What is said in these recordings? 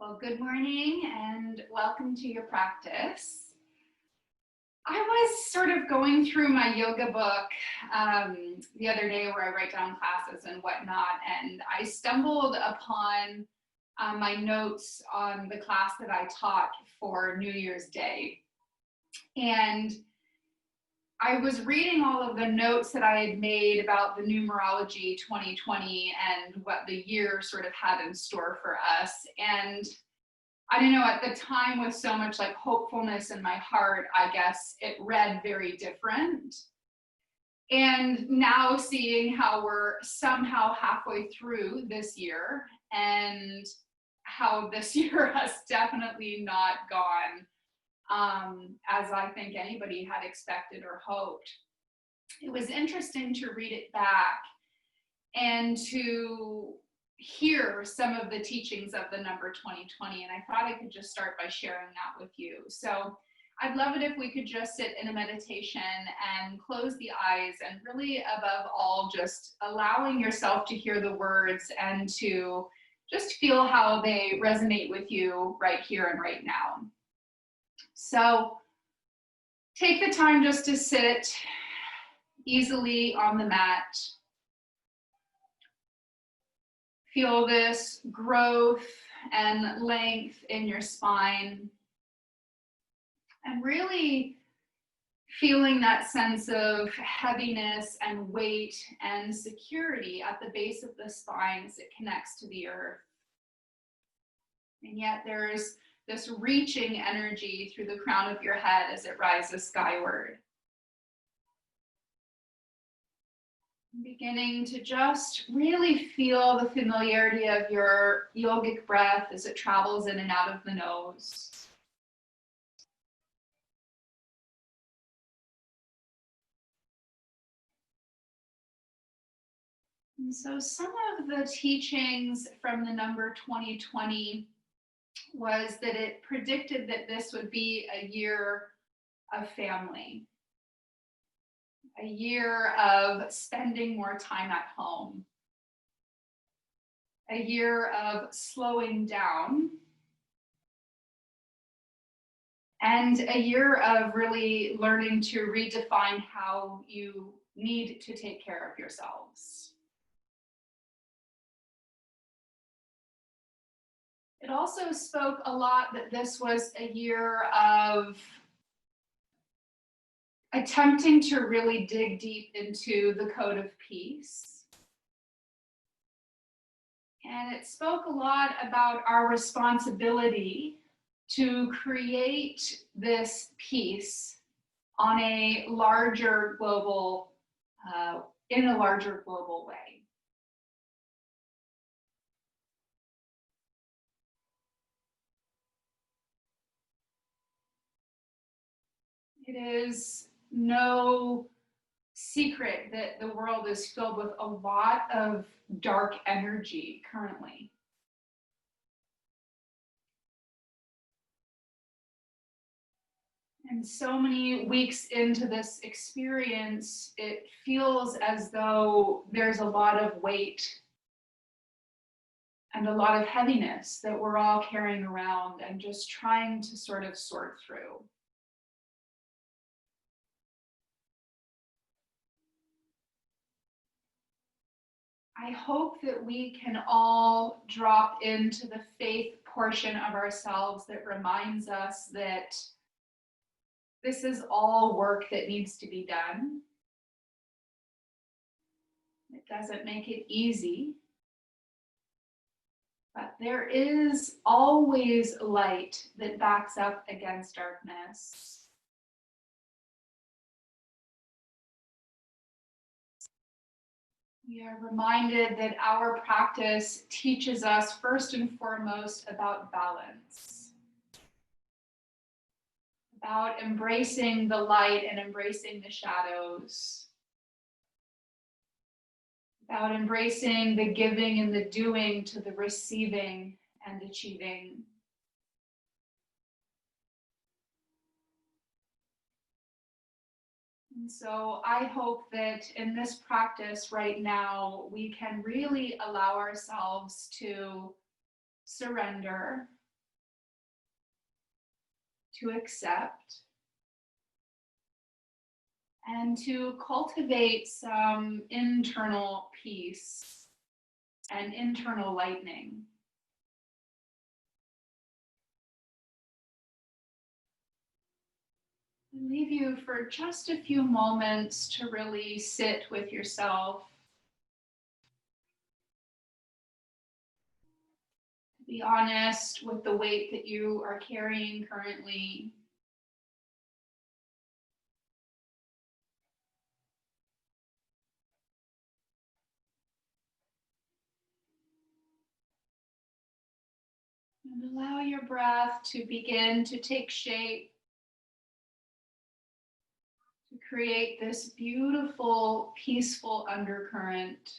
Well, good morning and welcome to your practice. I was sort of going through my yoga book the other day where I write down classes and whatnot, and I stumbled upon my notes on the class that I taught for New Year's Day. And I was reading all of the notes that I had made about the numerology 2020 and what the year sort of had in store for us. And I don't know, at the time with so much like hopefulness in my heart, I guess it read very different. And now seeing how we're somehow halfway through this year and how this year has definitely not gone as I think anybody had expected or hoped. It was interesting to read it back and to hear some of the teachings of the number 2020, and I thought I could just start by sharing that with you. So I'd love it if we could just sit in a meditation and close the eyes and really above all just allowing yourself to hear the words and to just feel how they resonate with you right here and right now. So take the time just to sit easily on the mat. Feel this growth and length in your spine. And really feeling that sense of heaviness and weight and security at the base of the spine as it connects to the earth. And yet there's this reaching energy through the crown of your head as it rises skyward. Beginning to just really feel the familiarity of your yogic breath as it travels in and out of the nose. And so some of the teachings from the number 2020 was that it predicted that this would be a year of family, a year of spending more time at home, a year of slowing down, and a year of really learning to redefine how you need to take care of yourselves. It also spoke a lot that this was a year of attempting to really dig deep into the code of peace. And it spoke a lot about our responsibility to create this peace on a larger global, in a larger global way. It is no secret that the world is filled with a lot of dark energy currently. And so many weeks into this experience, it feels as though there's a lot of weight and a lot of heaviness that we're all carrying around and just trying to sort of sort through. I hope that we can all drop into the faith portion of ourselves that reminds us that this is all work that needs to be done. It doesn't make it easy, but there is always light that backs up against darkness. We are reminded that our practice teaches us first and foremost about balance, about embracing the light and embracing the shadows, about embracing the giving and the doing to the receiving and achieving. And so I hope that in this practice right now, we can really allow ourselves to surrender to accept, and to cultivate some internal peace and internal lightening. I leave you for just a few moments to really sit with yourself, to be honest with the weight that you are carrying currently. And allow your breath to begin to take shape, to create this beautiful, peaceful undercurrent.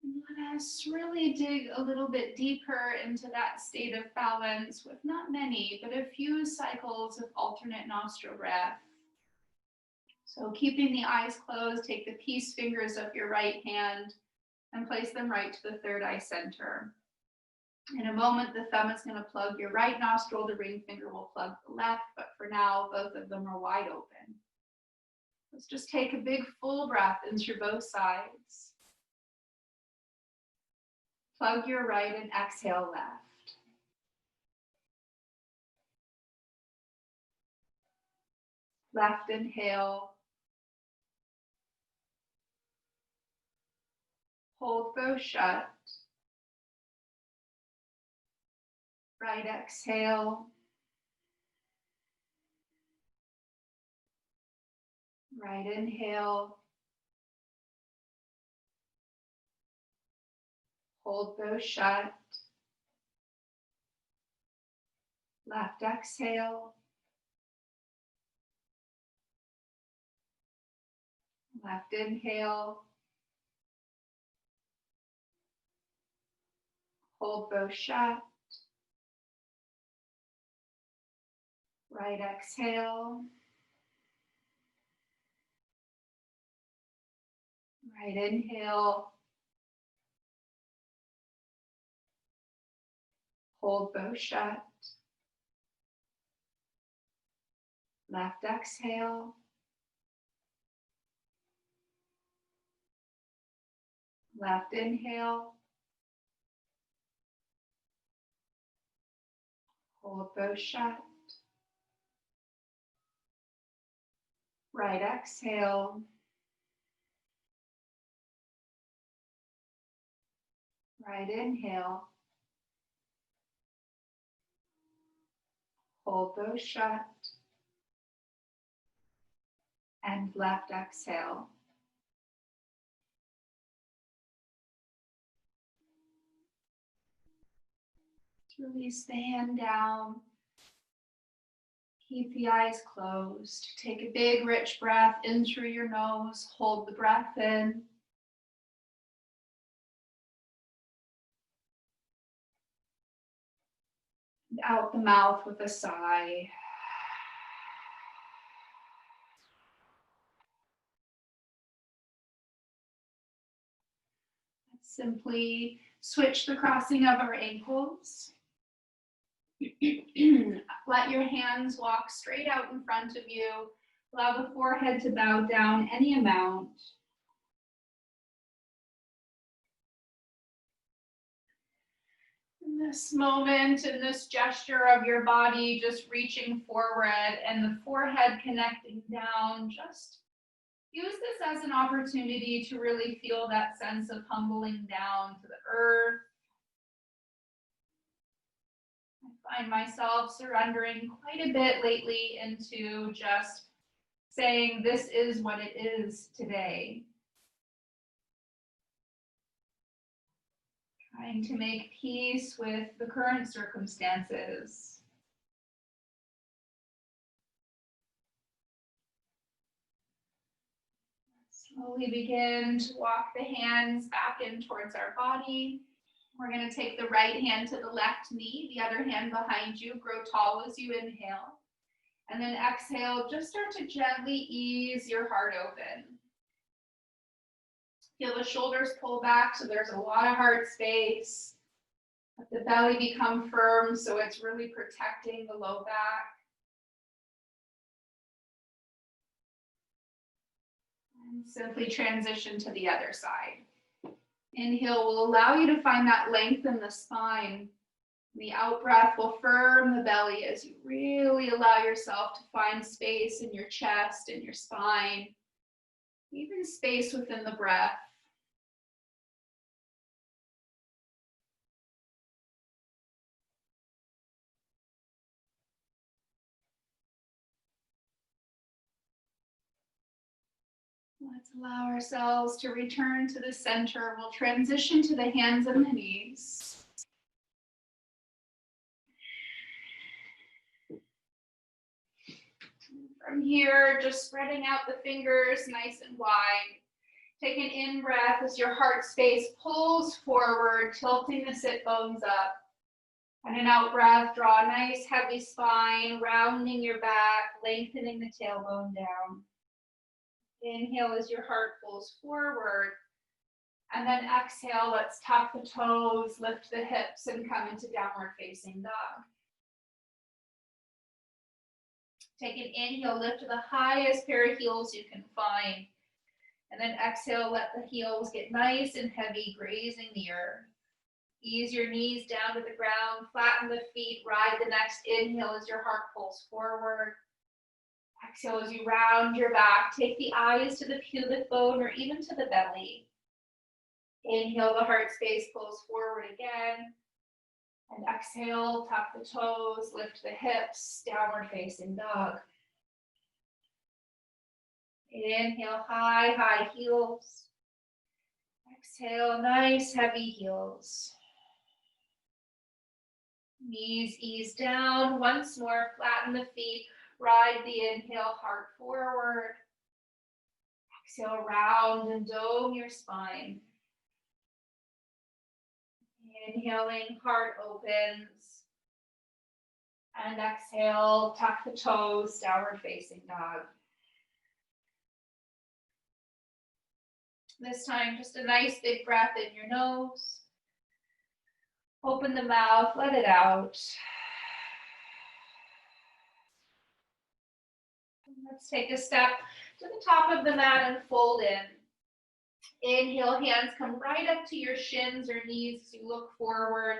And let us really dig a little bit deeper into that state of balance with not many, but a few cycles of alternate nostril breath. So keeping the eyes closed, take the peace fingers of your right hand and place them right to the third eye center. In a moment, the thumb is going to plug your right nostril, the ring finger will plug the left, but for now, both of them are wide open. Let's just take a big full breath in through both sides. Plug your right and exhale left. Left inhale. Hold both shut. Right exhale. Right inhale. Hold both shut. Left exhale. Left inhale. Hold both shut. Right exhale. Right inhale. Hold both shut. Left exhale. Left inhale. Hold both shut. Right exhale. Right inhale. Hold both shut. And left exhale. Release the hand down. Keep the eyes closed. Take a big, rich breath in through your nose. Hold the breath in. And out the mouth with a sigh. Let's simply switch the crossing of our ankles. Let your hands walk straight out in front of you. Allow the forehead to bow down any amount. In this moment, in this gesture of your body, just reaching forward and the forehead connecting down, just use this as an opportunity to really feel that sense of humbling down to the earth. I find myself surrendering quite a bit lately into just saying, this is what it is today. Trying to make peace with the current circumstances. Slowly begin to walk the hands back in towards our body. We're going to take the right hand to the left knee, the other hand behind you. Grow tall as you inhale. And then exhale, just start to gently ease your heart open. Feel the shoulders pull back so there's a lot of heart space. Let the belly become firm so it's really protecting the low back. And simply transition to the other side. Inhale will allow you to find that length in the spine. The out breath will firm the belly as you really allow yourself to find space in your chest and your spine, even space within the breath. Let's allow ourselves to return to the center. We'll transition to the hands and the knees. From here, just spreading out the fingers nice and wide. Take an in-breath as your heart space pulls forward, tilting the sit bones up. And an out-breath, draw a nice heavy spine, rounding your back, lengthening the tailbone down. Inhale as your heart pulls forward. And then exhale, let's tuck the toes, lift the hips, and come into downward facing dog. Take an inhale, lift to the highest pair of heels you can find. And then exhale, let the heels get nice and heavy, grazing the earth. Ease your knees down to the ground, flatten the feet, ride the next inhale as your heart pulls forward. Exhale as you round your back, take the eyes to the pubic bone or even to the belly. Inhale, the heart space pulls forward again. And exhale, tuck the toes, lift the hips, downward facing dog. Inhale, high, high heels. Exhale, nice, heavy heels. Knees ease down. Once more, flatten the feet. Ride the inhale, heart forward. Exhale, round and dome your spine. Inhaling, heart opens. And exhale, tuck the toes, downward facing dog. This time, just a nice big breath in your nose. Open the mouth, let it out. Let's take a step to the top of the mat and fold in. Inhale, hands come right up to your shins or knees as you look forward.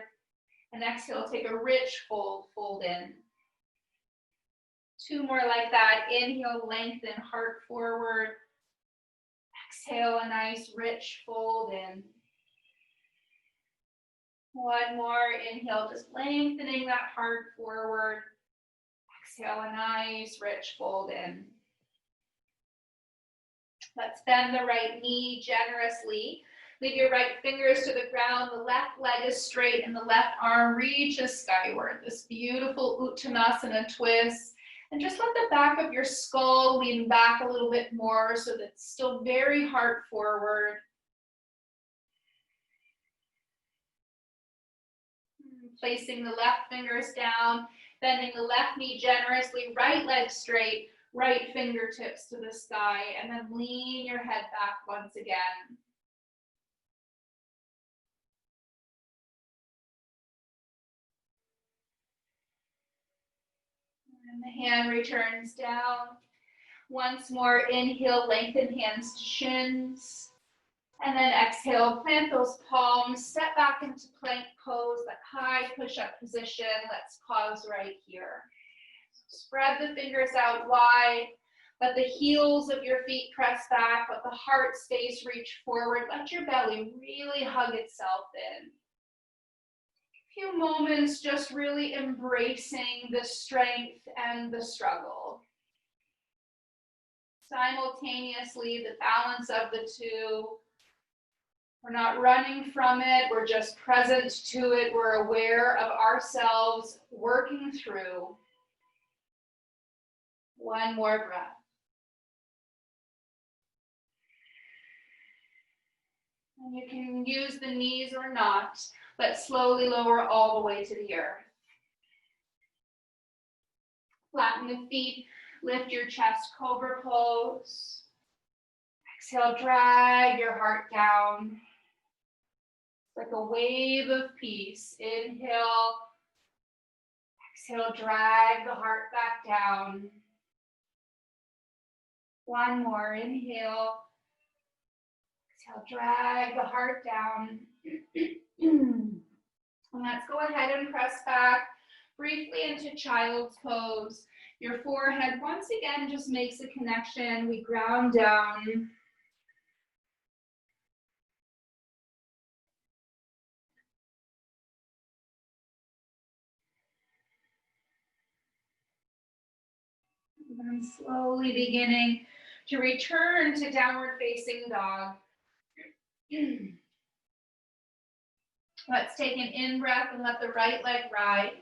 And exhale, take a rich fold, fold in. Two more like that. Inhale, lengthen, heart forward. Exhale, a nice rich fold in. One more. Inhale, just lengthening that heart forward. Exhale, a nice rich fold in. Let's bend the right knee generously. Leave your right fingers to the ground. The left leg is straight and the left arm reaches skyward. This beautiful Uttanasana twist. And just let the back of your skull lean back a little bit more so that it's still very heart forward. Placing the left fingers down, bending the left knee generously, right leg straight, right fingertips to the sky, and then lean your head back once again. And the hand returns down. Once more, inhale, lengthen hands to shins. And then exhale, plant those palms, step back into plank pose, that high push-up position. Let's pause right here. Spread the fingers out wide. Let the heels of your feet press back. Let the heart space reach forward. Let your belly really hug itself in. A few moments just really embracing the strength and the struggle. Simultaneously, the balance of the two. We're not running from it. We're just present to it. We're aware of ourselves working through. One more breath. And you can use the knees or not, but slowly lower all the way to the earth. Flatten the feet, lift your chest, cobra pose. Exhale, drag your heart down. Like a wave of peace. Inhale. Exhale, drag the heart back down. One more, inhale. Exhale, drag the heart down. And let's go ahead and press back briefly into child's pose. Your forehead, once again, just makes a connection. We ground down. And then slowly beginning to return to downward facing dog. Let's take an in-breath and let the right leg rise.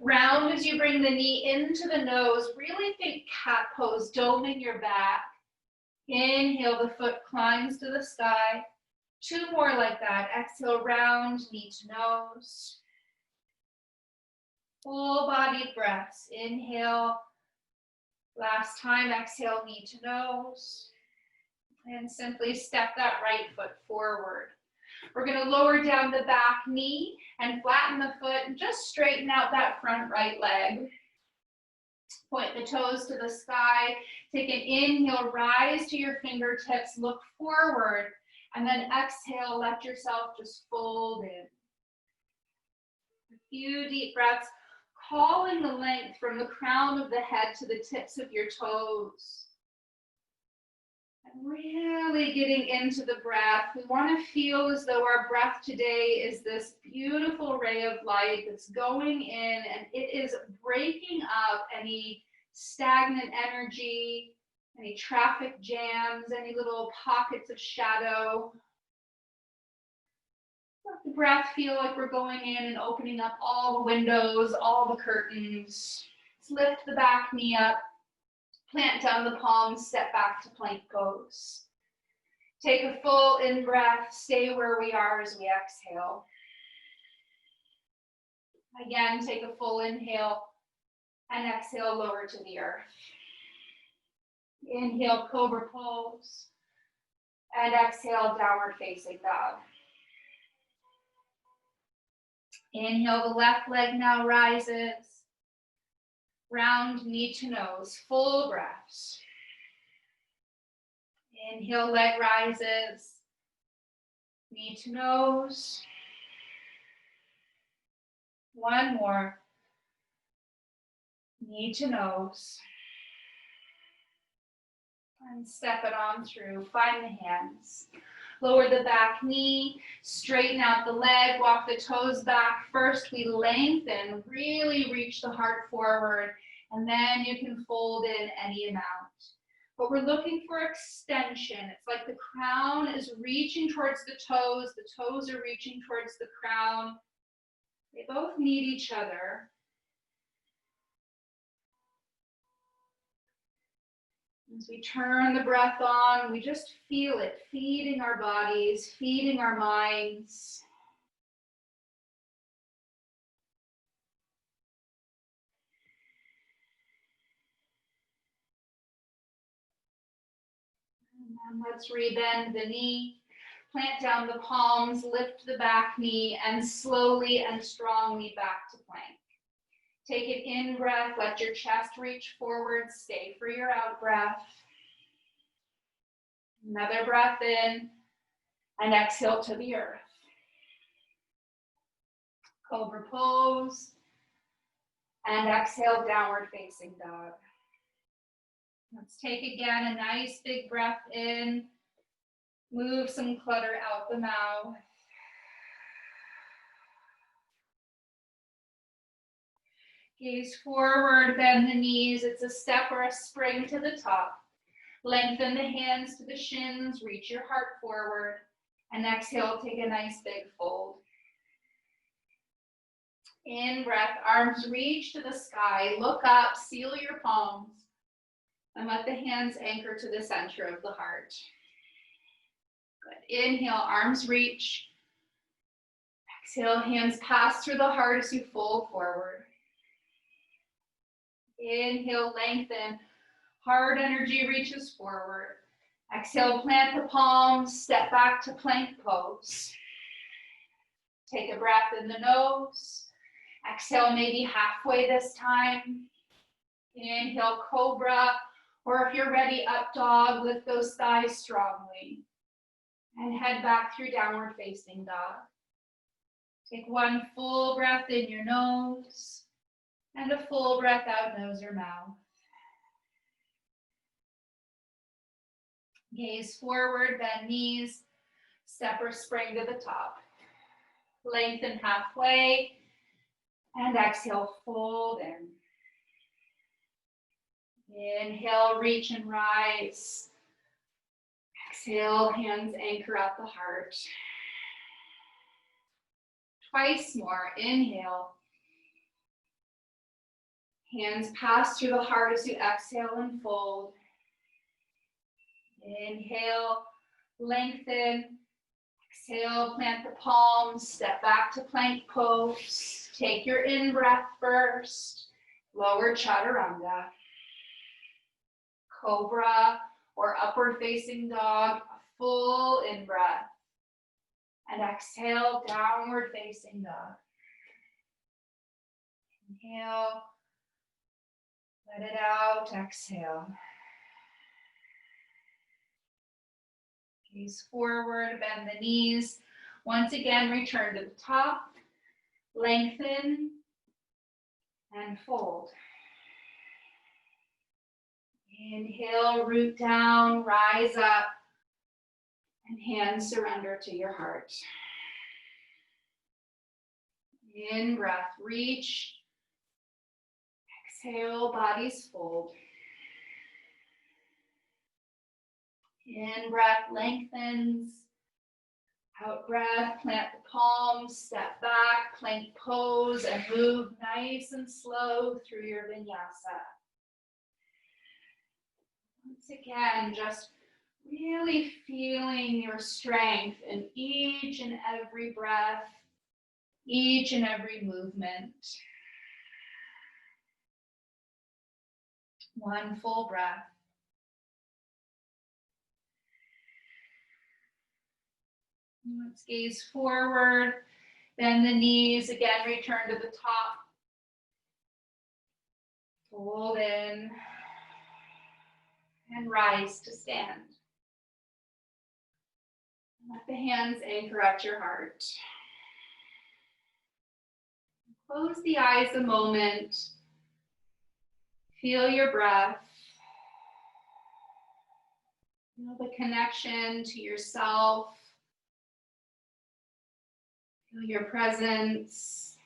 Round as you bring the knee into the nose. Really think cat pose, doming your back. Inhale, the foot climbs to the sky. Two more like that. Exhale, round, knee to nose. Full body breaths. Inhale. Last time, exhale, knee to nose. And simply step that right foot forward. We're going to lower down the back knee and flatten the foot and just straighten out that front right leg. Point the toes to the sky. Take an inhale, rise to your fingertips, look forward, and then exhale, let yourself just fold in. A few deep breaths, calling the length from the crown of the head to the tips of your toes. And really getting into the breath. We want to feel as though our breath today is this beautiful ray of light that's going in, and it is breaking up any stagnant energy, any traffic jams, any little pockets of shadow. Let the breath feel like we're going in and opening up all the windows, all the curtains. Let's lift the back knee up. Plant down the palms, step back to plank pose. Take a full in-breath, stay where we are as we exhale. Again, take a full inhale and exhale, lower to the earth. Inhale, cobra pose, and exhale, downward facing dog. Inhale, the left leg now rises. Round knee to nose, full breaths. Inhale, leg rises. Knee to nose. One more. Knee to nose. And step it on through. Find the hands. Lower the back knee, straighten out the leg, walk the toes back. First, we lengthen, really reach the heart forward, and then you can fold in any amount. But we're looking for extension. It's like the crown is reaching towards the toes are reaching towards the crown. They both need each other. As we turn the breath on, we just feel it feeding our bodies, feeding our minds. And let's rebend the knee, plant down the palms, lift the back knee, and slowly and strongly back to plank. Take an in-breath, let your chest reach forward, stay for your out-breath. Another breath in, and exhale to the earth. Cobra pose, and exhale, downward facing dog. Let's take again a nice big breath in, move some clutter out the mouth. Gaze forward, bend the knees. It's a step or a spring to the top. Lengthen the hands to the shins, reach your heart forward, and exhale, take a nice big fold. In breath, arms reach to the sky, look up, seal your palms, and let the hands anchor to the center of the heart. Good. Inhale, arms reach. Exhale, hands pass through the heart as you fold forward. Inhale, lengthen. Heart energy reaches forward. Exhale, plant the palms, step back to plank pose. Take a breath in the nose. Exhale, maybe halfway this time. Inhale, cobra, or if you're ready, up dog, lift those thighs strongly. And head back through downward facing dog. Take one full breath in your nose, and a full breath out nose or mouth. Gaze forward, bend knees, step or spring to the top. Lengthen halfway, and exhale, fold in. Inhale, reach and rise. Exhale, hands anchor at the heart. Twice more, inhale. Hands pass through the heart as you exhale and fold. Inhale, lengthen. Exhale, plant the palms, step back to plank pose. Take your in-breath first. Lower chaturanga. Cobra or upward facing dog, a full in-breath. And exhale, downward facing dog. Inhale, let it out, exhale. Gaze forward, bend the knees. Once again, return to the top. Lengthen and fold. Inhale, root down, rise up, and hands surrender to your heart. In breath, reach. Exhale, bodies fold. In breath, lengthens. Out breath, plant the palms, step back, plank pose, and move nice and slow through your vinyasa. Once again, just really feeling your strength in each and every breath, each and every movement. One full breath. Let's gaze forward, bend the knees, again return to the top. Fold in and rise to stand. Let the hands anchor at your heart. Close the eyes a moment. Feel your breath. Feel the connection to yourself. Feel your presence.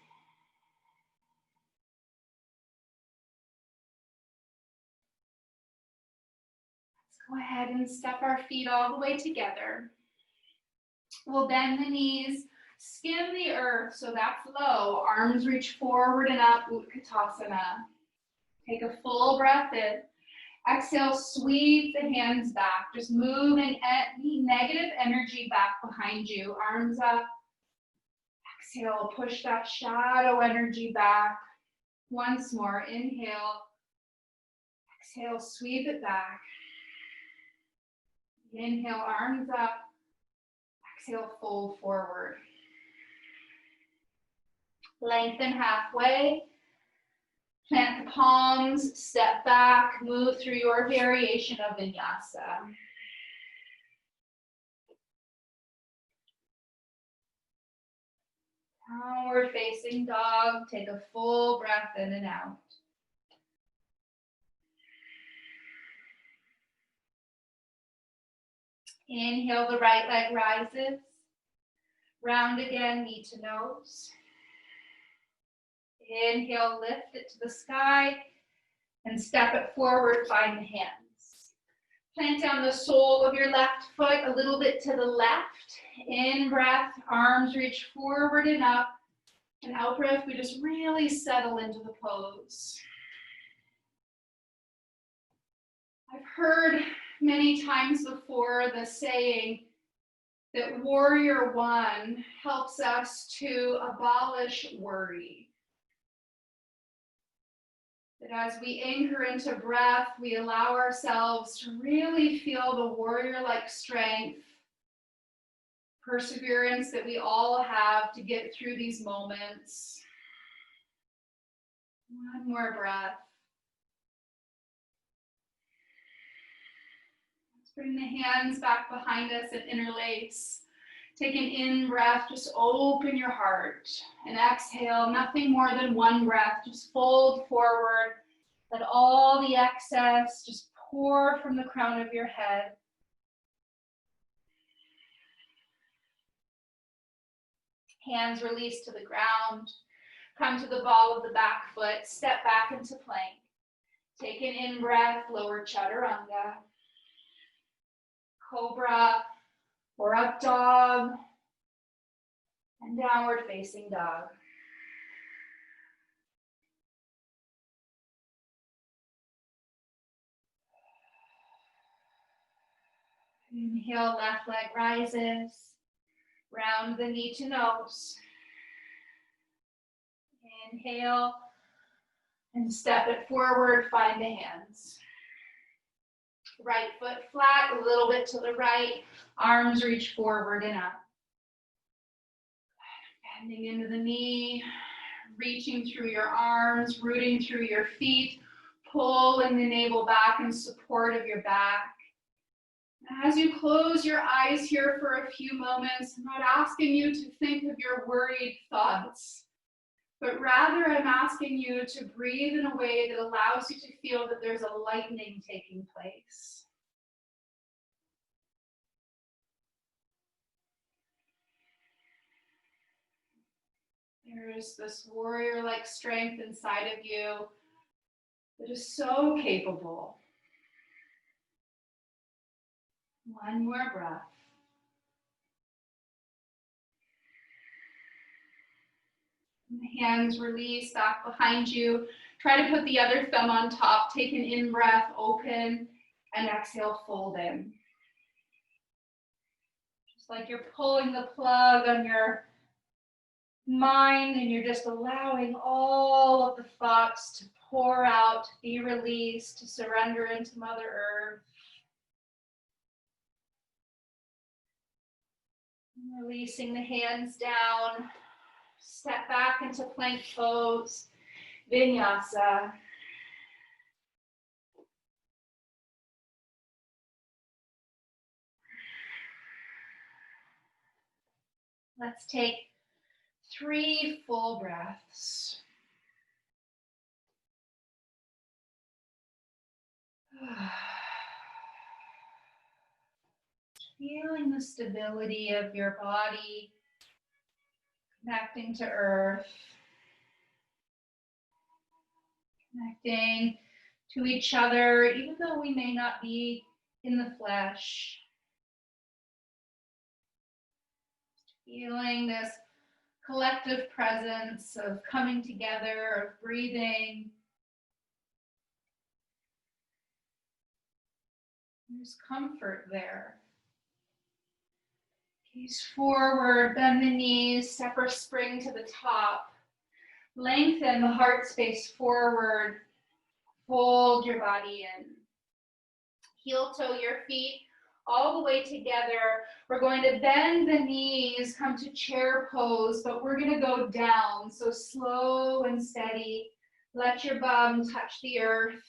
Let's go ahead and step our feet all the way together. We'll bend the knees, skim the earth, so that's low. Arms reach forward and up, Utkatasana. Take a full breath in. Exhale, sweep the hands back. Just moving any negative energy back behind you. Arms up. Exhale, push that shadow energy back. Once more, inhale. Exhale, sweep it back. Inhale, arms up. Exhale, fold forward. Lengthen halfway. Plant the palms, step back, move through your variation of Vinyasa. Downward facing dog, take a full breath in and out. Inhale, the right leg rises. Round again, knee to nose. Inhale, lift it to the sky and step it forward, find the hands. Plant down the sole of your left foot a little bit to the left. In breath, arms reach forward and up. And out breath, we just really settle into the pose. I've heard many times before the saying, that warrior one helps us to abolish worry. That as we anchor into breath, we allow ourselves to really feel the warrior-like strength, perseverance that we all have to get through these moments. One more breath. Let's bring the hands back behind us and interlace. Take an in breath, just open your heart. And exhale, nothing more than one breath. Just fold forward. Let all the excess just pour from the crown of your head. Hands release to the ground. Come to the ball of the back foot. Step back into plank. Take an in breath, lower chaturanga. Cobra or up dog. And downward facing dog. Inhale, left leg rises. Round the knee to nose. Inhale and step it forward, find the hands. Right foot flat, a little bit to the right. Arms reach forward and up. Bending into the knee, reaching through your arms, rooting through your feet, pulling the navel back in support of your back. As you close your eyes here for a few moments, I'm not asking you to think of your worried thoughts, but rather I'm asking you to breathe in a way that allows you to feel that there's a lightening taking place. There is this warrior-like strength inside of you that is so capable. One more breath. And the hands release back behind you. Try to put the other thumb on top. Take an in breath, open, and exhale, fold in. Just like you're pulling the plug on your mind and you're just allowing all of the thoughts to pour out, to be released, to surrender into Mother Earth. Releasing the hands down, step back into plank pose, Vinyasa. Let's take 3 full breaths. Feeling the stability of your body, connecting to earth, connecting to each other, even though we may not be in the flesh. Feeling this collective presence of coming together, of breathing. There's comfort there. Gaze forward, bend the knees, step or spring to the top. Lengthen the heart space forward. Fold your body in. Heel toe your feet all the way together. We're going to bend the knees, come to chair pose, but we're going to go down. So slow and steady. Let your bum touch the earth.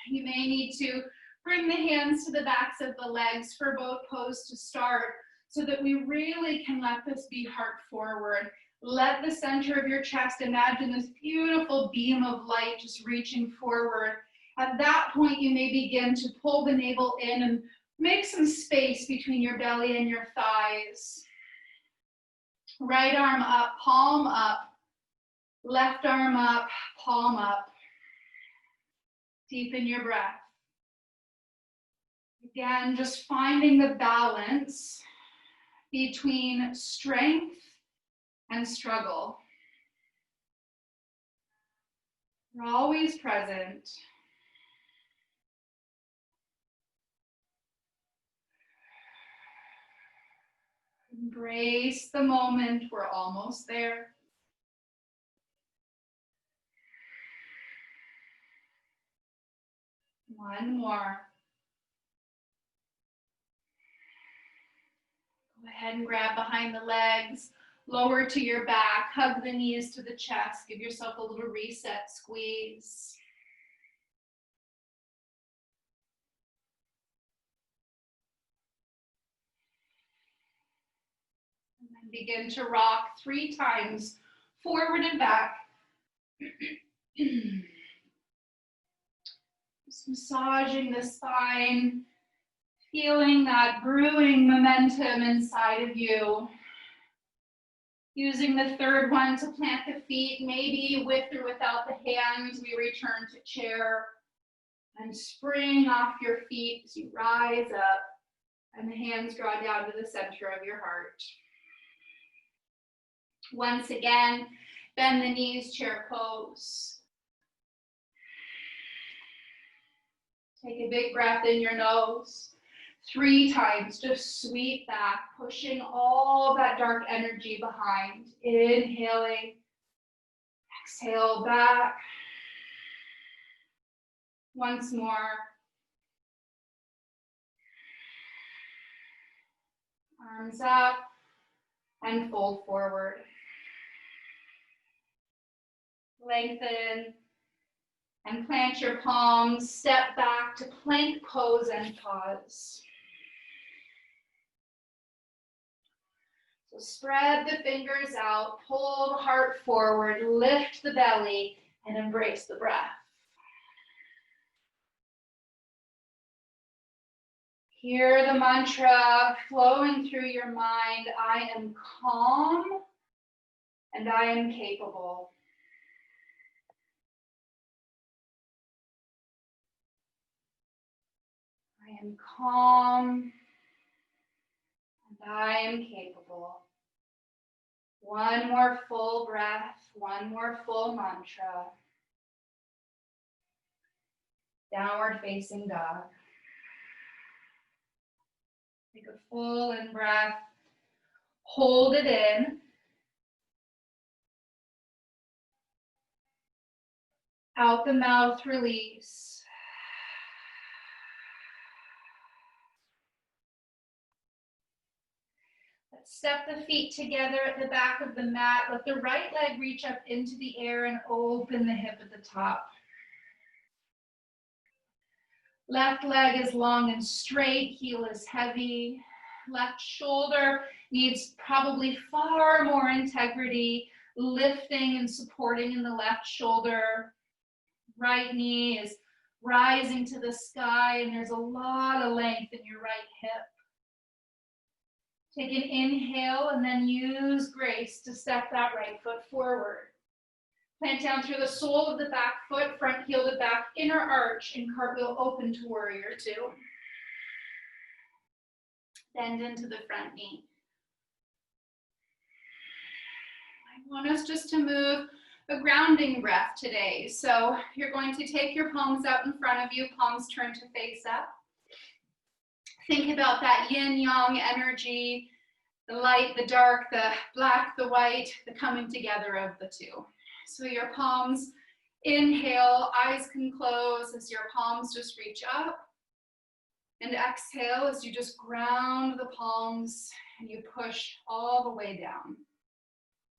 You may need to bring the hands to the backs of the legs for both pose to start, so that we really can let this be heart forward. Let the center of your chest, imagine this beautiful beam of light just reaching forward. At that point, you may begin to pull the navel in and make some space between your belly and your thighs. Right arm up, palm up. Left arm up, palm up. Deepen your breath. Again, just finding the balance between strength and struggle. We're always present. Embrace the moment. We're almost there. One more. Go ahead and grab behind the legs. Lower to your back. Hug the knees to the chest. Give yourself a little reset squeeze. And then begin to rock 3 times, forward and back. Just massaging the spine, feeling that brewing momentum inside of you. Using the third one to plant the feet, maybe with or without the hands, we return to chair and spring off your feet as you rise up and the hands draw down to the center of your heart. Once again, bend the knees, chair pose. Take a big breath in your nose. 3 times, just sweep back, pushing all that dark energy behind. Inhaling, exhale back. Once more. Arms up and fold forward. Lengthen and plant your palms. Step back to plank pose and pause. So spread the fingers out, pull the heart forward, lift the belly, and embrace the breath. Hear the mantra flowing through your mind. I am calm and I am capable. I am calm and I am capable. One more full breath, one more full mantra. Downward facing dog. Take a full in breath. Hold it in. Out the mouth, release. Step the feet together at the back of the mat. Let the right leg reach up into the air and open the hip at the top. Left leg is long and straight, heel is heavy. Left shoulder needs probably far more integrity, lifting and supporting in the left shoulder. Right knee is rising to the sky and there's a lot of length in your right hip. Take an inhale and then use grace to step that right foot forward. Plant down through the sole of the back foot, front heel to back, inner arch, and cartwheel open to warrior 2. Bend into the front knee. I want us just to move a grounding breath today. So you're going to take your palms out in front of you, palms turn to face up. Think about that yin-yang energy, the light, the dark, the black, the white, the coming together of the two. So your palms, inhale, eyes can close as your palms just reach up. And exhale as you just ground the palms and you push all the way down.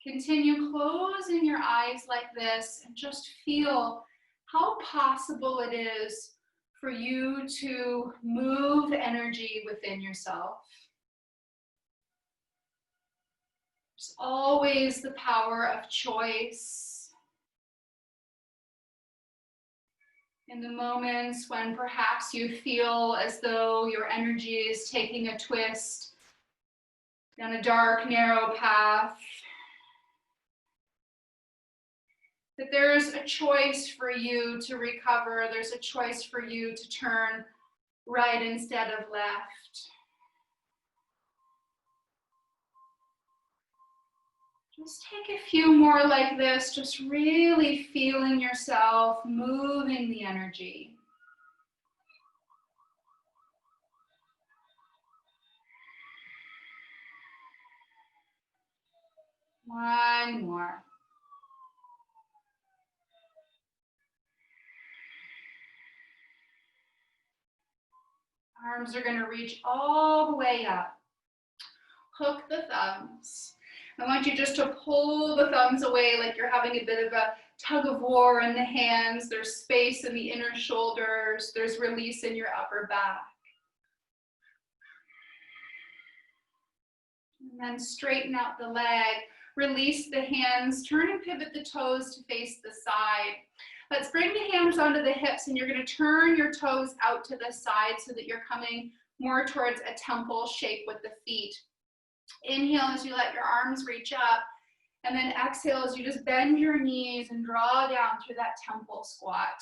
Continue closing your eyes like this and just feel how possible it is for you to move energy within yourself. There's always the power of choice. In the moments when perhaps you feel as though your energy is taking a twist down a dark, narrow path, that there's a choice for you to recover. There's a choice for you to turn right instead of left. Just take a few more like this, just really feeling yourself, moving the energy. One more. Arms are going to reach all the way up. Hook the thumbs. I want you just to pull the thumbs away like you're having a bit of a tug of war in the hands. There's space in the inner shoulders. There's release in your upper back. And then straighten out the leg. Release the hands. Turn and pivot the toes to face the side. Let's bring the hands onto the hips, and you're going to turn your toes out to the side so that you're coming more towards a temple shape with the feet. Inhale as you let your arms reach up, and then exhale as you just bend your knees and draw down through that temple squat.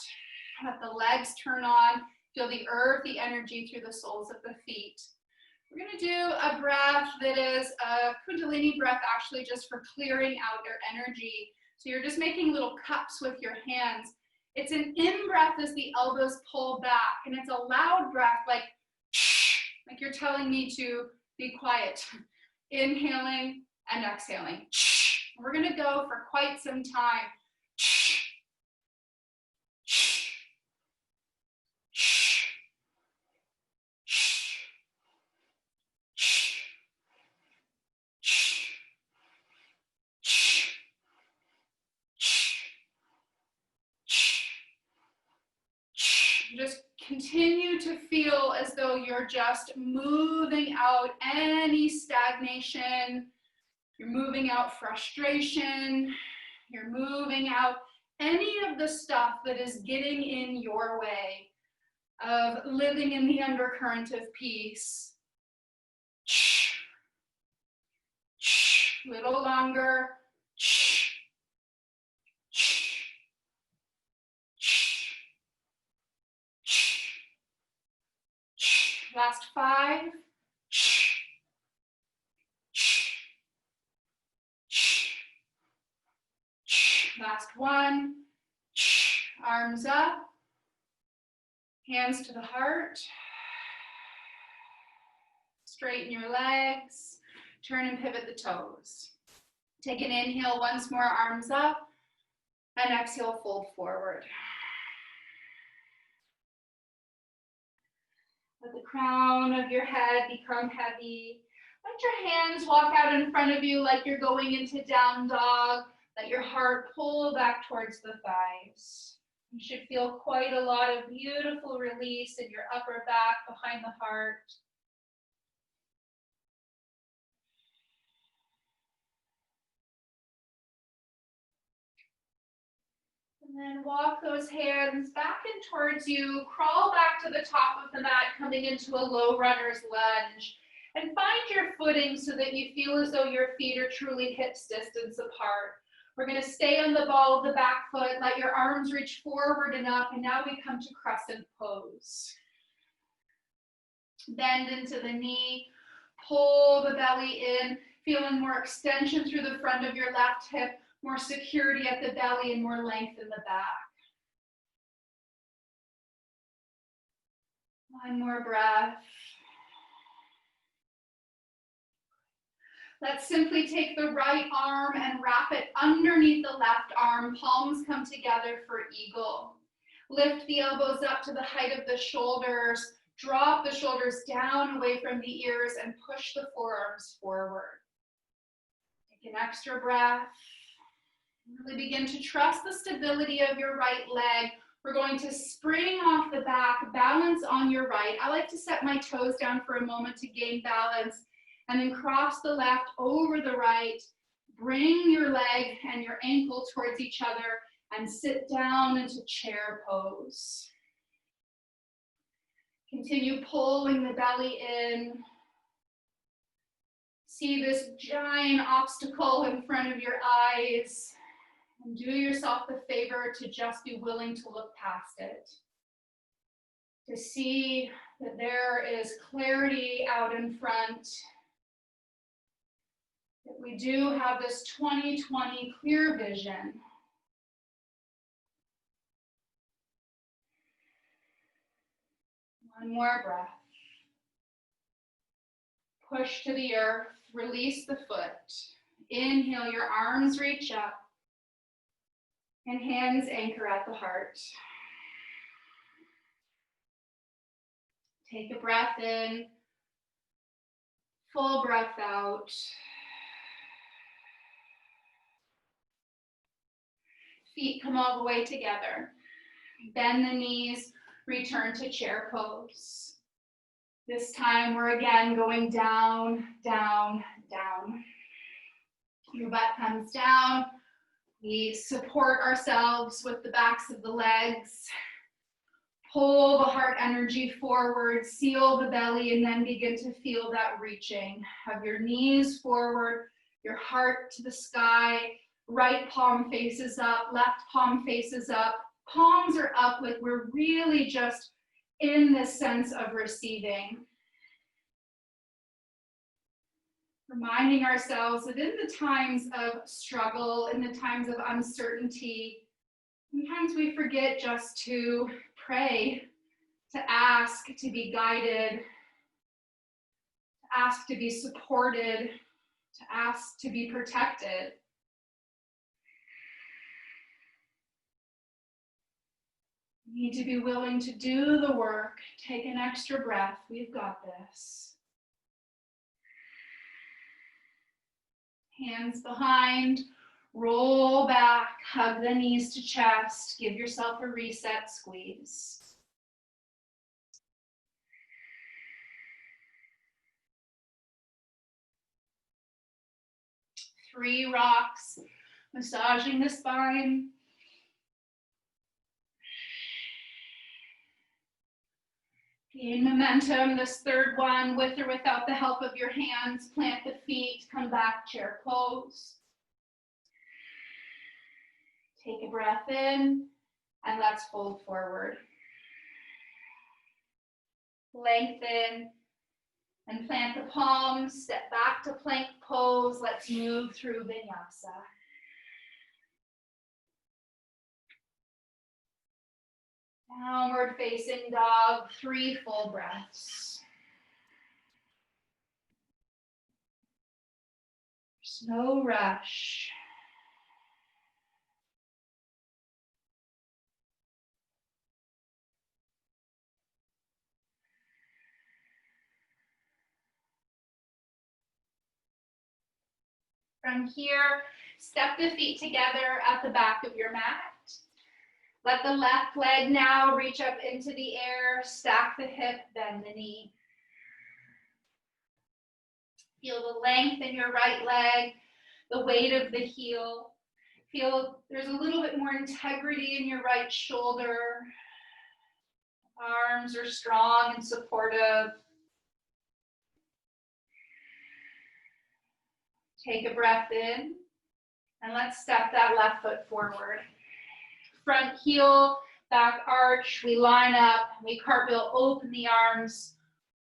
Let the legs turn on. Feel the earthy energy through the soles of the feet. We're going to do a breath that is a Kundalini breath, actually just for clearing out your energy. So you're just making little cups with your hands. It's an in breath as the elbows pull back, and it's a loud breath, like you're telling me to be quiet. Inhaling and exhaling. We're going to go for quite some time. Just continue to feel as though you're just moving out any stagnation. You're moving out frustration. You're moving out any of the stuff that is getting in your way of living in the undercurrent of peace. Little longer. Last 5. Last 1. Arms up. Hands to the heart. Straighten your legs. Turn and pivot the toes. Take an inhale once more, arms up. And exhale, fold forward. Let the crown of your head become heavy. Let your hands walk out in front of you like you're going into down dog. Let your heart pull back towards the thighs. You should feel quite a lot of beautiful release in your upper back behind the heart. And then walk those hands back in towards you. Crawl back to the top of the mat, coming into a low runner's lunge. And find your footing so that you feel as though your feet are truly hips distance apart. We're going to stay on the ball of the back foot. Let your arms reach forward and up. And now we come to crescent pose. Bend into the knee. Pull the belly in. Feeling more extension through the front of your left hip. More security at the belly and more length in the back. One more breath. Let's simply take the right arm and wrap it underneath the left arm. Palms come together for eagle. Lift the elbows up to the height of the shoulders. Drop the shoulders down away from the ears and push the forearms forward. Take an extra breath. Really begin to trust the stability of your right leg. We're going to spring off the back, balance on your right. I like to set my toes down for a moment to gain balance, and then cross the left over the right. Bring your leg and your ankle towards each other and sit down into chair pose. Continue pulling the belly in. See this giant obstacle in front of your eyes. And do yourself the favor to just be willing to look past it. To see that there is clarity out in front. That we do have this 20/20 clear vision. One more breath. Push to the earth, release the foot. Inhale, your arms reach up and hands anchor at the heart. Take a breath in, full breath out. Feet come all the way together. Bend the knees, return to chair pose. This time we're again going down, down, down. Your butt comes down. We support ourselves with the backs of the legs. Pull the heart energy forward, seal the belly, and then begin to feel that reaching. Have your knees forward, your heart to the sky, right palm faces up, left palm faces up. Palms are up, like we're really just in this sense of receiving. Reminding ourselves that in the times of struggle, in the times of uncertainty, sometimes we forget just to pray, to ask to be guided, to ask to be supported, to ask to be protected. You need to be willing to do the work. Take an extra breath. We've got this. Hands behind, roll back, hug the knees to chest, give yourself a reset squeeze. Three rocks, massaging the spine. Gain momentum, this third one, with or without the help of your hands. Plant the feet, come back, chair pose. Take a breath in, and let's fold forward. Lengthen, and plant the palms, step back to plank pose. Let's move through Vinyasa. Downward facing dog, 3 full breaths. There's no rush. From here, step the feet together at the back of your mat. Let the left leg now reach up into the air, stack the hip, bend the knee. Feel the length in your right leg, the weight of the heel. Feel there's a little bit more integrity in your right shoulder. Arms are strong and supportive. Take a breath in, and let's step that left foot forward. Front heel, back arch, we line up, we cartwheel, open the arms,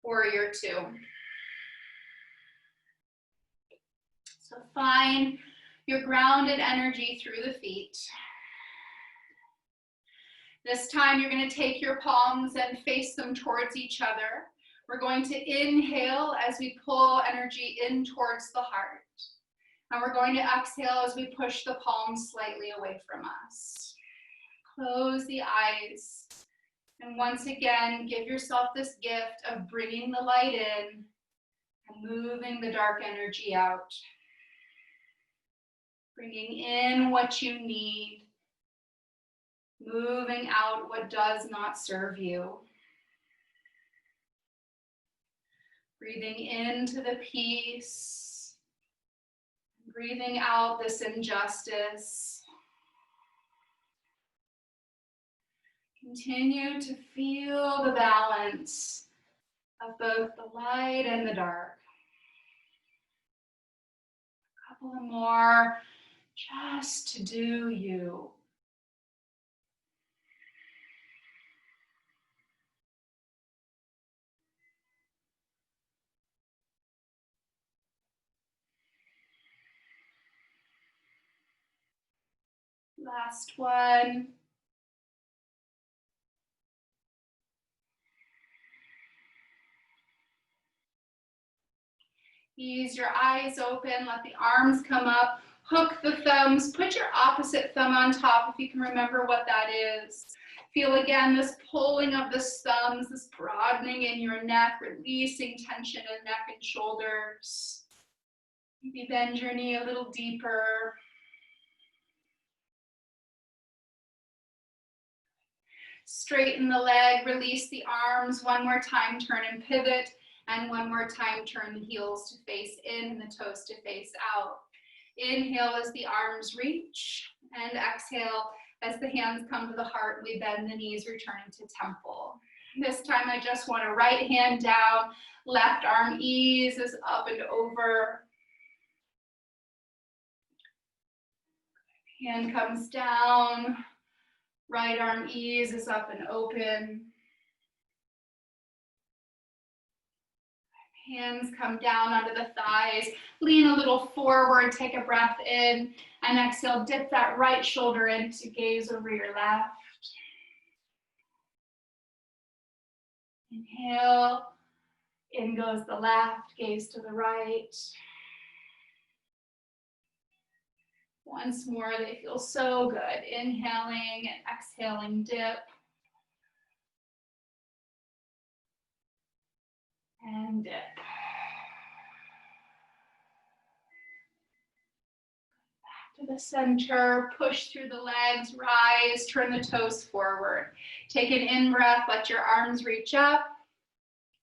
warrior 2. So find your grounded energy through the feet. This time you're going to take your palms and face them towards each other. We're going to inhale as we pull energy in towards the heart. And we're going to exhale as we push the palms slightly away from us. Close the eyes. And once again, give yourself this gift of bringing the light in and moving the dark energy out. Bringing in what you need. Moving out what does not serve you. Breathing into the peace. Breathing out this injustice. Continue to feel the balance of both the light and the dark. A couple more, just to do you. Last one. Ease your eyes open, let the arms come up, hook the thumbs, put your opposite thumb on top if you can remember what that is. Feel again this pulling of the thumbs, this broadening in your neck, releasing tension in neck and shoulders. Maybe bend your knee a little deeper. Straighten the leg, release the arms. One more time, turn and pivot. And one more time, turn the heels to face in and the toes to face out. Inhale as the arms reach, and exhale as the hands come to the heart. We bend the knees, returning to temple. This time I just want a right hand down, left arm eases up and over. Hand comes down, right arm eases up and open. Hands come down onto the thighs, lean a little forward, take a breath in, and exhale, dip that right shoulder in to gaze over your left. Inhale, in goes the left, gaze to the right. Once more, they feel so good. Inhaling and exhaling, dip. And dip. To the center, push through the legs, rise, turn the toes forward. Take an in-breath, let your arms reach up,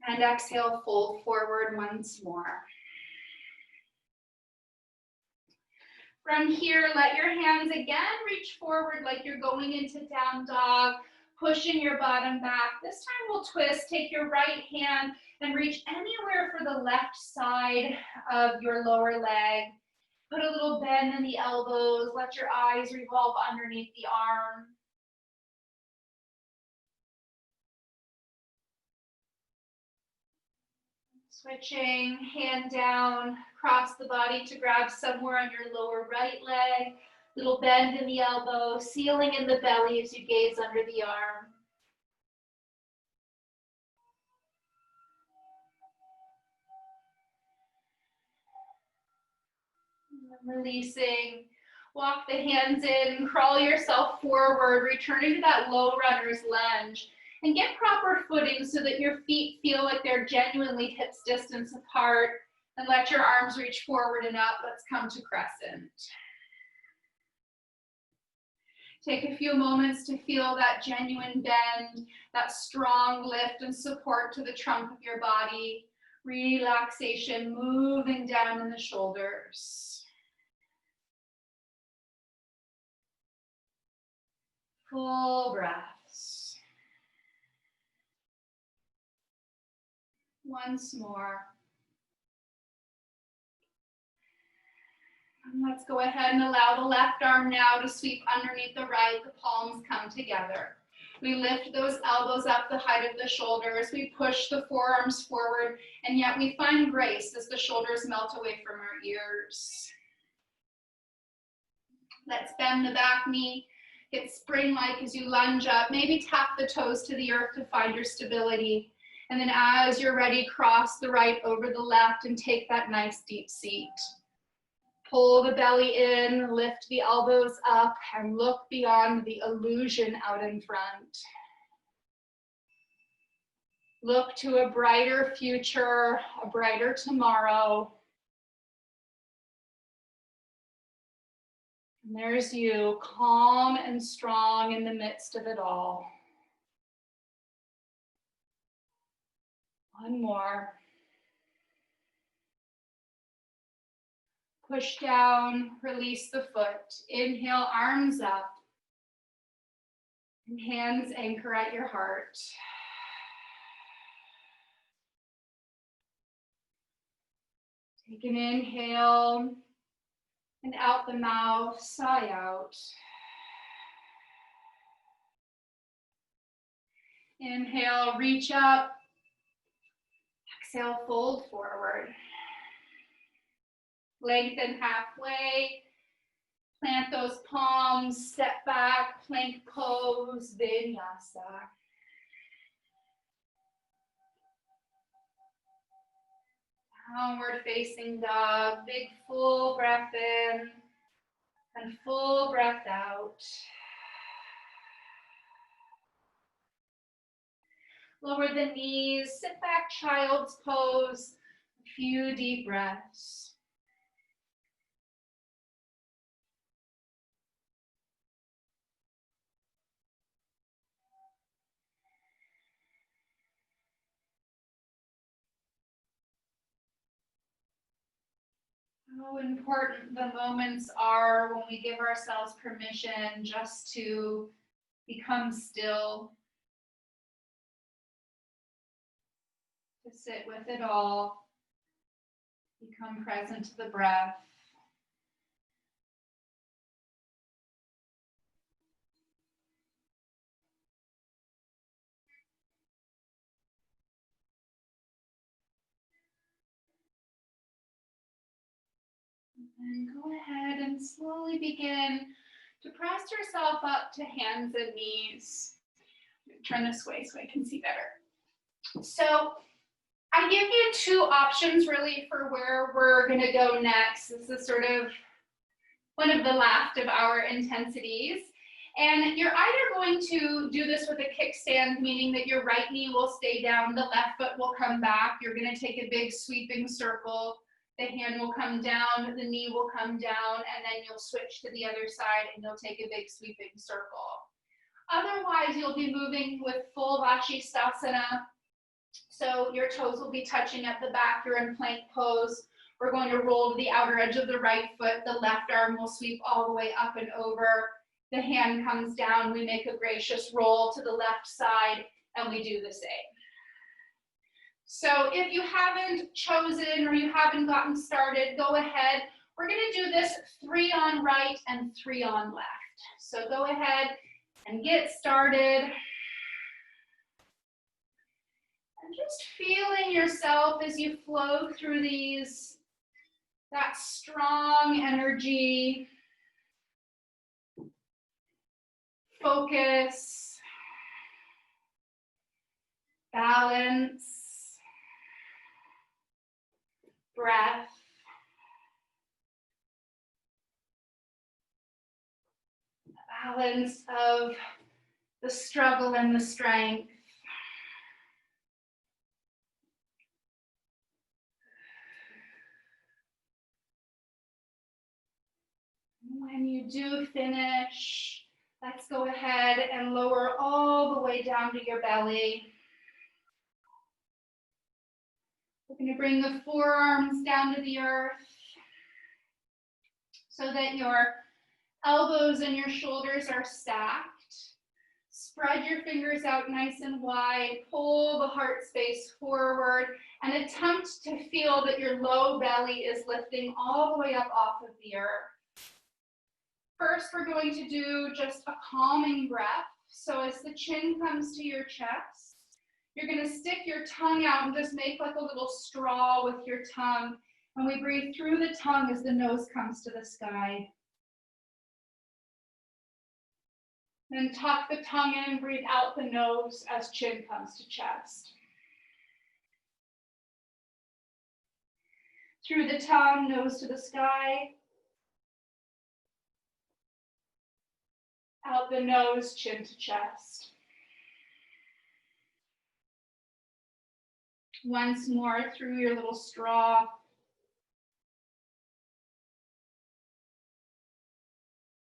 and exhale, fold forward once more. From here, let your hands again reach forward like you're going into down dog, pushing your bottom back. This time we'll twist, take your right hand and reach anywhere for the left side of your lower leg. Put a little bend in the elbows, let your eyes revolve underneath the arm. Switching, hand down, cross the body to grab somewhere on your lower right leg. Little bend in the elbow, sealing in the belly as you gaze under the arm. Releasing, walk the hands in, crawl yourself forward, returning to that low runner's lunge. And get proper footing so that your feet feel like they're genuinely hips distance apart. And let your arms reach forward and up. Let's come to crescent. Take a few moments to feel that genuine bend, that strong lift and support to the trunk of your body. Relaxation, moving down in the shoulders. Full breaths. Once more. And let's go ahead and allow the left arm now to sweep underneath the right. The palms come together. We lift those elbows up the height of the shoulders. We push the forearms forward, and yet we find grace as the shoulders melt away from our ears. Let's bend the back knee. Get spring-like as you lunge up. Maybe tap the toes to the earth to find your stability. And then as you're ready, cross the right over the left and take that nice deep seat. Pull the belly in, lift the elbows up, and look beyond the illusion out in front. Look to a brighter future, a brighter tomorrow. And there's you, calm and strong in the midst of it all. One more. Push down, release the foot. Inhale, arms up. And hands anchor at your heart. Take an inhale, and out the mouth, sigh out. Inhale, reach up. Exhale, fold forward. Lengthen halfway. Plant those palms, step back, plank pose, Vinyasa. Downward facing dog, big full breath in and full breath out. Lower the knees, sit back, child's pose, a few deep breaths. How important the moments are when we give ourselves permission just to become still, to sit with it all, become present to the breath. And go ahead and slowly begin to press yourself up to hands and knees. Turn this way so I can see better. So I give you two options really for where we're going to go next. This is sort of one of the last of our intensities. And you're either going to do this with a kickstand, meaning that your right knee will stay down, the left foot will come back. You're going to take a big sweeping circle. The hand will come down, the knee will come down, and then you'll switch to the other side and you'll take a big sweeping circle. Otherwise, you'll be moving with full Vashisthasana. So your toes will be touching at the back. You're in plank pose. We're going to roll to the outer edge of the right foot. The left arm will sweep all the way up and over. The hand comes down. We make a gracious roll to the left side, and we do the same. So if you haven't chosen or you haven't gotten started, go ahead. We're going to do this 3 on right and 3 on left. So go ahead and get started. And just feeling yourself as you flow through these, that strong energy, focus, balance, breath. Balance of the struggle and the strength. When you do finish, let's go ahead and lower all the way down to your belly. We're going to bring the forearms down to the earth so that your elbows and your shoulders are stacked. Spread your fingers out nice and wide. Pull the heart space forward and attempt to feel that your low belly is lifting all the way up off of the earth. First, we're going to do just a calming breath. So as the chin comes to your chest, you're going to stick your tongue out and just make like a little straw with your tongue. And we breathe through the tongue as the nose comes to the sky. Then tuck the tongue in and breathe out the nose as chin comes to chest. Through the tongue, nose to the sky. Out the nose, chin to chest. Once more through your little straw.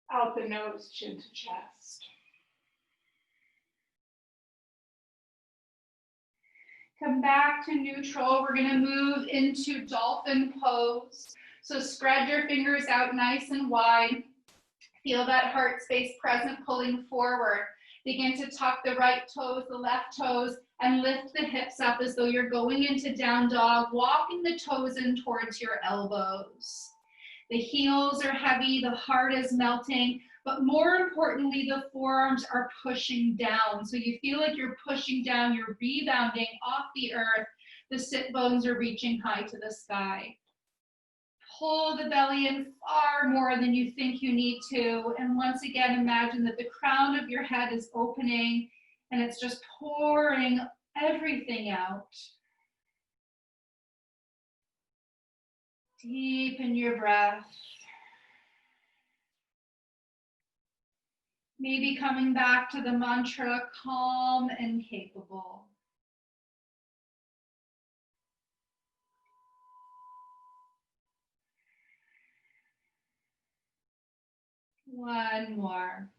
Out the nose, chin to chest. Come back to neutral. We're going to move into dolphin pose. So spread your fingers out nice and wide. Feel that heart space present, pulling forward. Begin to tuck the right toes, the left toes, and lift the hips up as though you're going into down dog, walking the toes in towards your elbows. The heels are heavy, the heart is melting, but more importantly, the forearms are pushing down. So you feel like you're pushing down, you're rebounding off the earth. The sit bones are reaching high to the sky. Pull the belly in far more than you think you need to. And once again, imagine that the crown of your head is opening and it's just pouring everything out. Deepen your breath. Maybe coming back to the mantra, calm and capable. One more.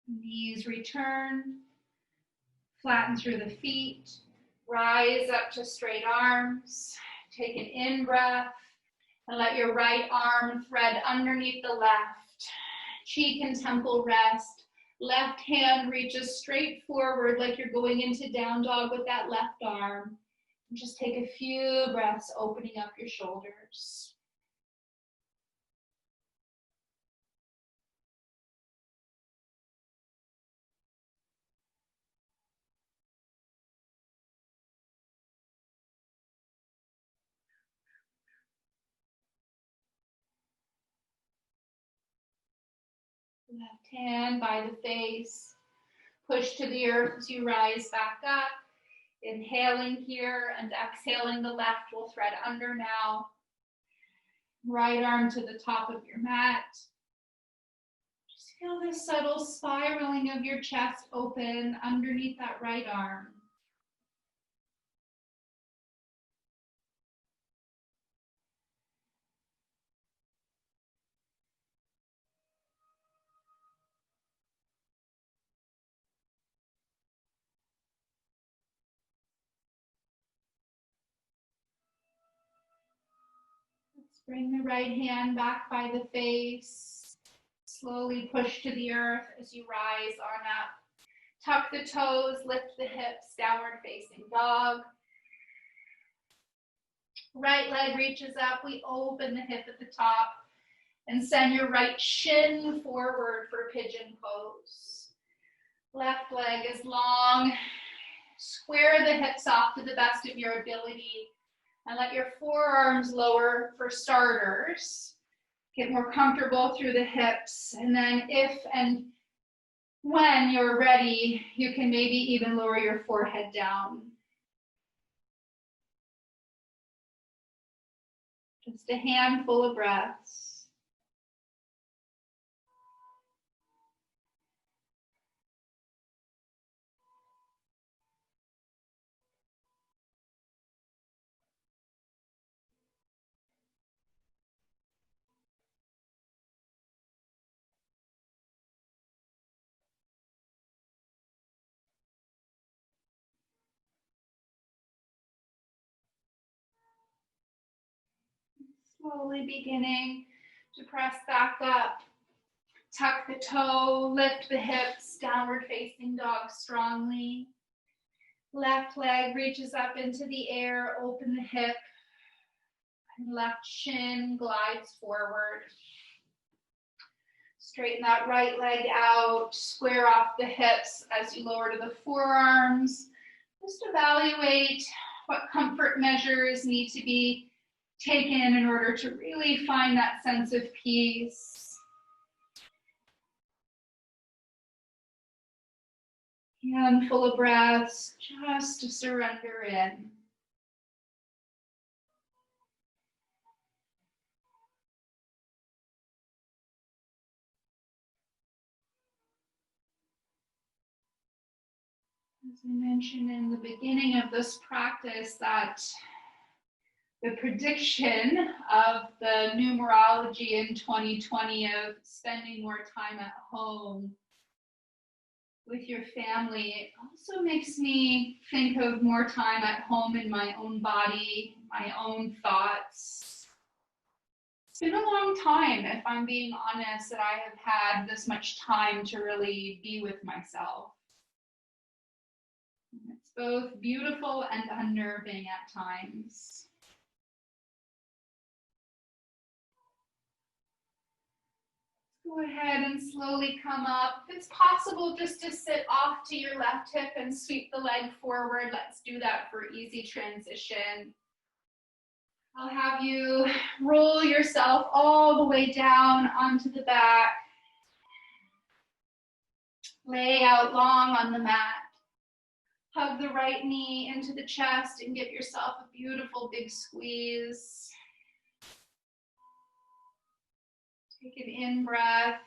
Knees return. Flatten through the feet. Rise up to straight arms. Take an in-breath and let your right arm thread underneath the left. Cheek and temple rest. Left hand reaches straight forward like you're going into down dog with that left arm. And just take a few breaths, opening up your shoulders. Left hand by the face. Push to the earth as you rise back up. Inhaling here and exhaling the left will thread under now. Right arm to the top of your mat. Just feel the subtle spiraling of your chest open underneath that right arm. Let's bring the right hand back by the face. Slowly push to the earth as you rise on up. Tuck the toes, lift the hips, downward facing dog. Right leg reaches up, we open the hip at the top and send your right shin forward for pigeon pose. Left leg is long. Square the hips off to the best of your ability and let your forearms lower for starters. Get more comfortable through the hips, and then if and when you're ready, you can maybe even lower your forehead down. Just a handful of breaths. Slowly beginning to press back up. Tuck the toe, lift the hips, downward facing dog strongly. Left leg reaches up into the air, open the hip, and left shin glides forward. Straighten that right leg out, square off the hips as you lower to the forearms. Just evaluate what comfort measures need to be taken in order to really find that sense of peace. Handful of breaths, just to surrender in. As I mentioned in the beginning of this practice, that the prediction of the numerology in 2020 of spending more time at home with your family, it also makes me think of more time at home in my own body, my own thoughts. It's been a long time, if I'm being honest, that I have had this much time to really be with myself. It's both beautiful and unnerving at times. Go ahead and slowly come up. If it's possible, just to sit off to your left hip and sweep the leg forward. Let's do that for easy transition. I'll have you roll yourself all the way down onto the back. Lay out long on the mat. Hug the right knee into the chest and give yourself a beautiful big squeeze. Take an in breath.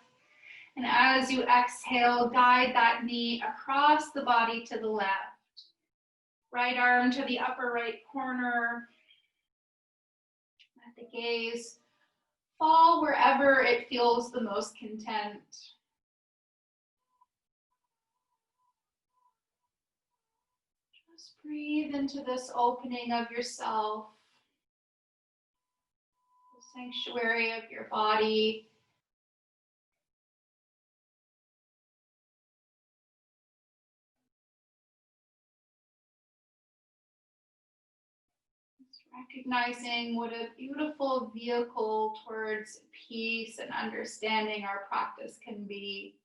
And as you exhale, guide that knee across the body to the left. Right arm to the upper right corner. Let the gaze fall wherever it feels the most content. Just breathe into this opening of yourself, the sanctuary of your body. Recognizing what a beautiful vehicle towards peace and understanding our practice can be.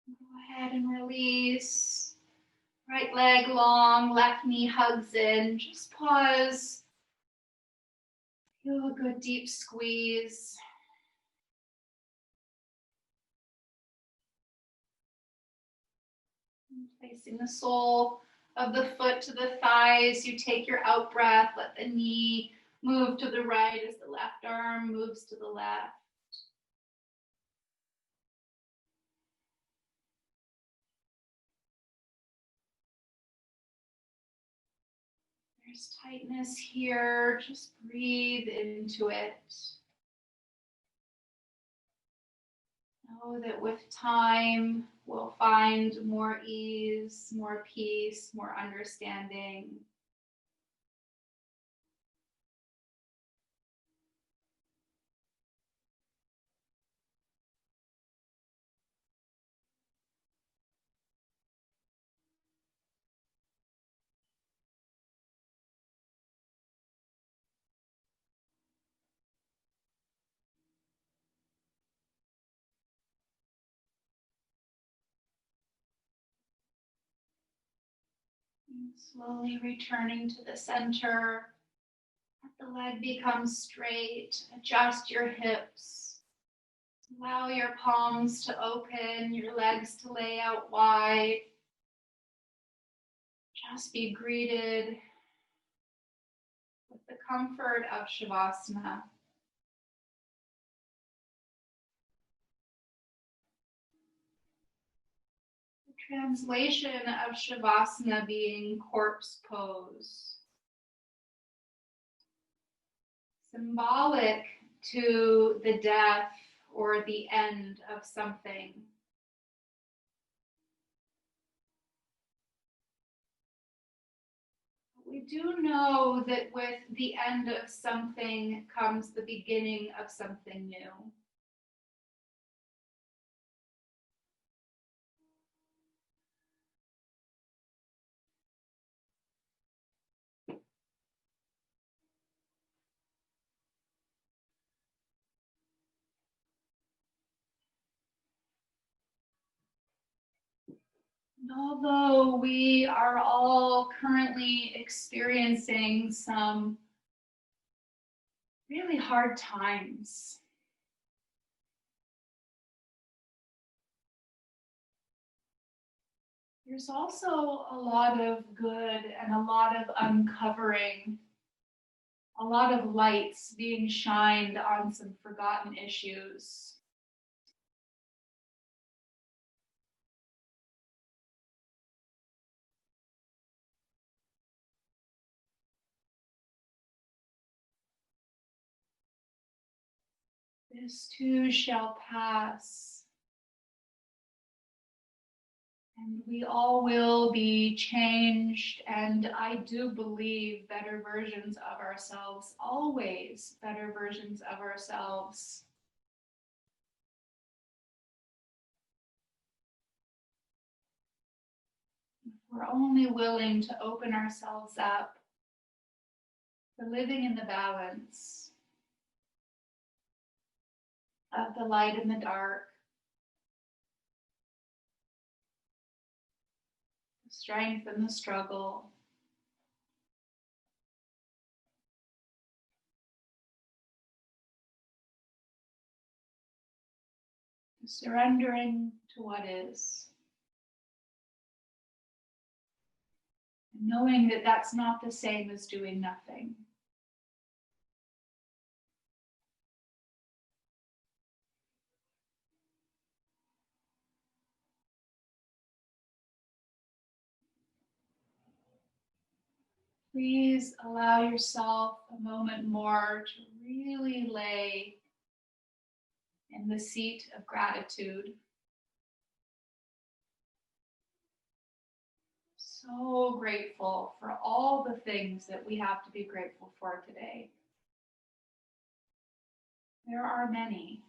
Go ahead and release. Right leg long, left knee hugs in. Just pause. Feel a good deep squeeze. Placing the sole of the foot to the thighs, you take your out breath, let the knee move to the right as the left arm moves to the left. There's tightness here, just breathe into it. Know that with time, we'll find more ease, more peace, more understanding. And slowly returning to the center. Let the leg become straight. Adjust your hips. Allow your palms to open, your legs to lay out wide. Just be greeted with the comfort of Shavasana. The translation of Shavasana being corpse pose. Symbolic to the death or the end of something. We do know that with the end of something comes the beginning of something new. And although we are all currently experiencing some really hard times, there's also a lot of good and a lot of uncovering, a lot of lights being shined on some forgotten issues. This too shall pass. And we all will be changed, and I do believe better versions of ourselves, always better versions of ourselves. We're only willing to open ourselves up to living in the balance of the light and the dark, the strength and the struggle. surrendering to what is. Knowing that that's not the same as doing nothing. Please allow yourself a moment more to really lay in the seat of gratitude. So grateful for all the things that we have to be grateful for today. There are many.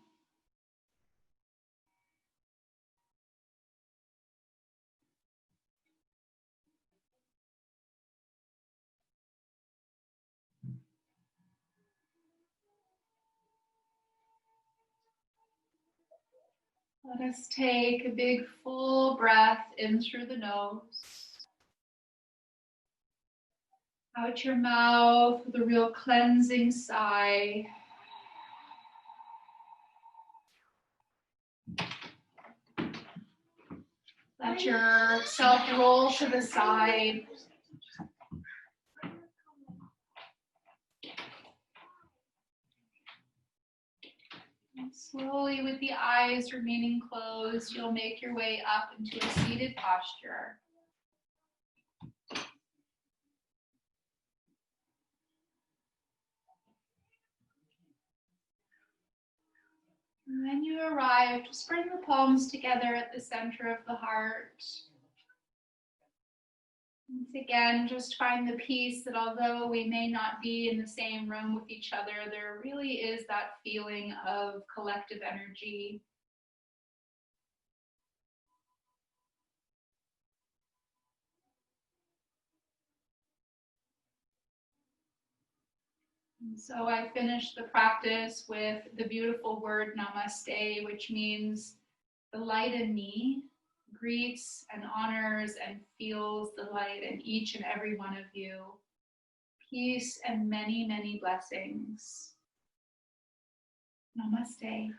Let us take a big full breath in through the nose. Out your mouth with a real cleansing sigh. Let yourself roll to the side. And slowly, with the eyes remaining closed, you'll make your way up into a seated posture. And when you arrive, just bring the palms together at the center of the heart. Once again, just find the peace that although we may not be in the same room with each other, there really is that feeling of collective energy. And so I finished the practice with the beautiful word namaste, which means the light in me greets and honors and feels the light in each and every one of you. Peace and many, many blessings. Namaste.